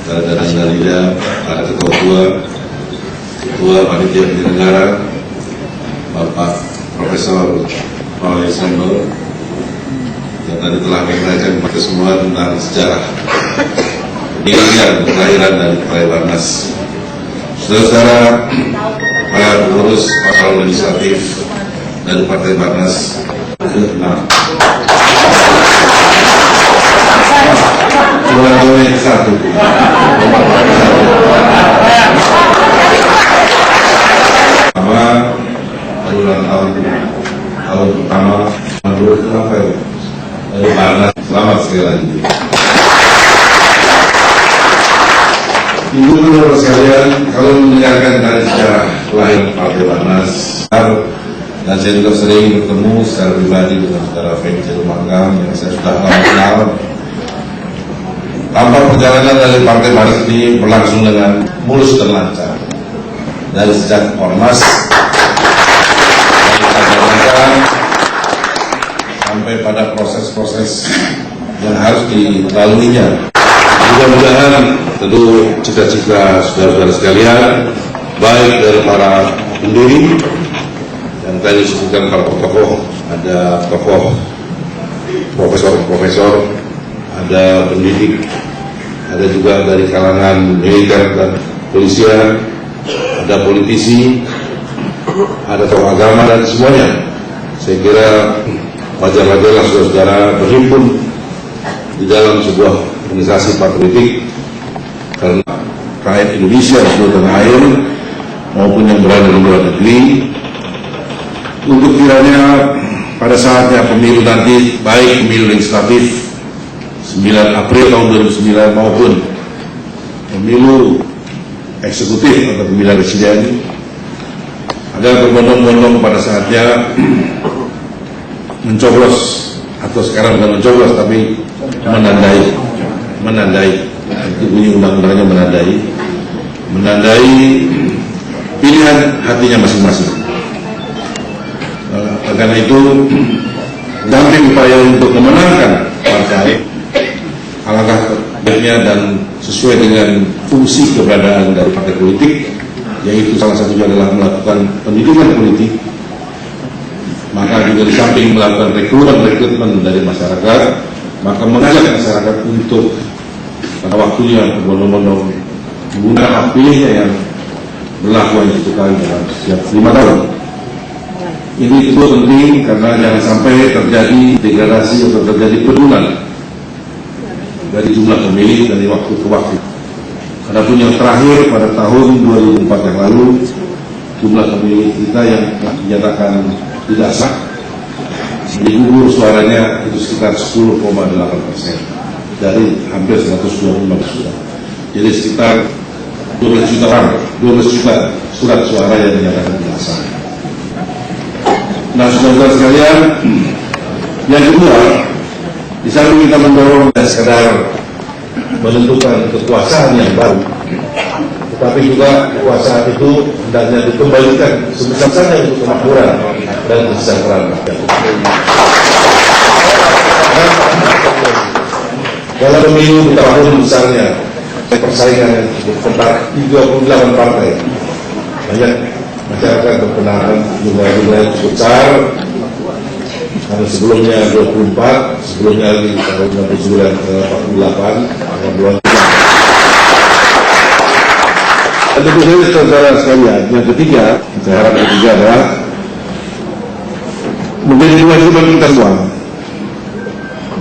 Dalida, para ketua panitia penyelenggara, Bapak Profesor Paul Sambel, yang tadi telah menyampaikan kepada semua tentang sejarah kelahiran dari Partai Barnas. Saudara-saudara, para pengurus pasal legislatif dari Partai Barnas ke-6. Satu. Pertama, ulang tahun pertama menurut Rafael dari Barnas. Selamat sekali lagi. Ibu-ibu sekalian, kalau mendengarkan dari sejarah lahir Partai Barnas, dan saya juga sering bertemu secara pribadi dengan saudara Fencer Manggang yang saya sudah lama kenal. Tampak perjalanan dari Partai Barnas ini berlangsung dengan mulus dan lancar. Dari sejak Ormas, sampai pada proses-proses yang harus dilaluinya. Mudah-mudahan tentu cita-cita saudara-saudara sekalian, baik dari para pendiri, yang tadi disebutkan para tokoh, ada tokoh profesor, ada pendidik, ada juga dari kalangan militer dan polisian, ada politisi, ada tokoh agama dan semuanya. Saya kira wajar-wajarlah saudara-saudara berhimpun di dalam sebuah organisasi politik, karena rakyat Indonesia di seluruh tanah air maupun yang berada di luar negeri, untuk kiranya pada saatnya pemilu nanti, baik pemilu legislatif 9 April tahun 2009 maupun pemilu eksekutif atau pemilihan presiden, agar berbondong-bondong pada saatnya mencoblos, atau sekarang bukan mencoblos tapi menandai, itu bunyi undang-undangnya, menandai pilihan hatinya masing-masing. Karena itu, damping upaya untuk memenangkan partai, alangkah baiknya dan sesuai dengan fungsi keberadaan dari partai politik, yaitu salah satunya adalah melakukan pendidikan politik, maka juga di samping melakukan rekrutmen dari masyarakat, maka mengajak masyarakat untuk pada waktunya berbondong-bondong menggunakan hak pilihnya yang berlaku yang ditukar dalam setiap 5 tahun. Ini itu penting karena jangan sampai terjadi degradasi atau terjadi penurunan dari jumlah pemilih dari waktu ke waktu. Adapun yang terakhir pada tahun 2004 yang lalu, jumlah pemilih kita yang dinyatakan tidak sah, gugur suaranya itu sekitar 10,8% dari hampir 125 juta. Jadi sekitar 12 juta surat suara yang dinyatakan tidak sah. Nah, saudara-saudara sekalian, yang kedua, di samping kita mendorong dan sekedar menentukan kekuasaan yang baru, tetapi juga kekuasaan itu hendaknya dikembalikan sebesar-besarnya untuk kemakmuran dan kesejahteraan rakyat. Dalam pemilu kita tahun besarnya, persaingan yang cukup ketat, 38 partai, banyak masyarakat berkenalan jumlah-jumlah yang cukup besar. Karena sebelumnya 24, sebelumnya lagi tahun 69 ke 48, tahun 20. Dan tentu saja saudara sekalian, yang ketiga, saya harap ketiga adalah menjadi kewajiban kita semua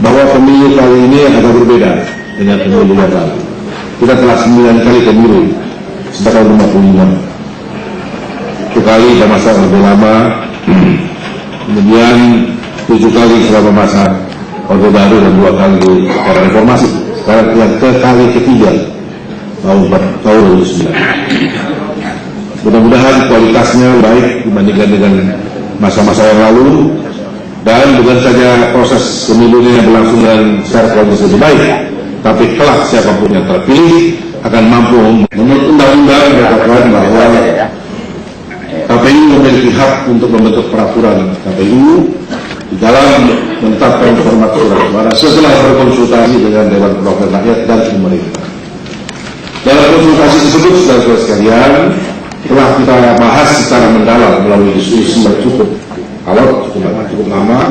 bahwa pemilu kali ini agak berbeda dengan pemilu yang lalu. Kita telah 9 kali pemilu sejak tahun 55. Satu kali pada masa Orde Lama, kemudian 7 kali selama masa Orde Baru dan 2 kali di era reformasi. Sekarang ke kali ketiga tahun 2009. Mudah-mudahan kualitasnya baik dibandingkan dengan masa-masa yang lalu, dan bukan saja proses pemilunya berlangsung dan secara kualitas lebih baik, tapi kelak siapapun yang terpilih akan mampu. Menurut undang-undang mengatakan bahwa KPU memiliki hak untuk membentuk peraturan KPU di dalam menetapkan format surat suara setelah berkonsultasi dengan Dewan Perwakilan Rakyat dan pemerintah. Dalam konsultasi tersebut, saudara-saudara sekalian, telah kita bahas secara mendalam melalui diskusi yang cukup alot, cukup lama,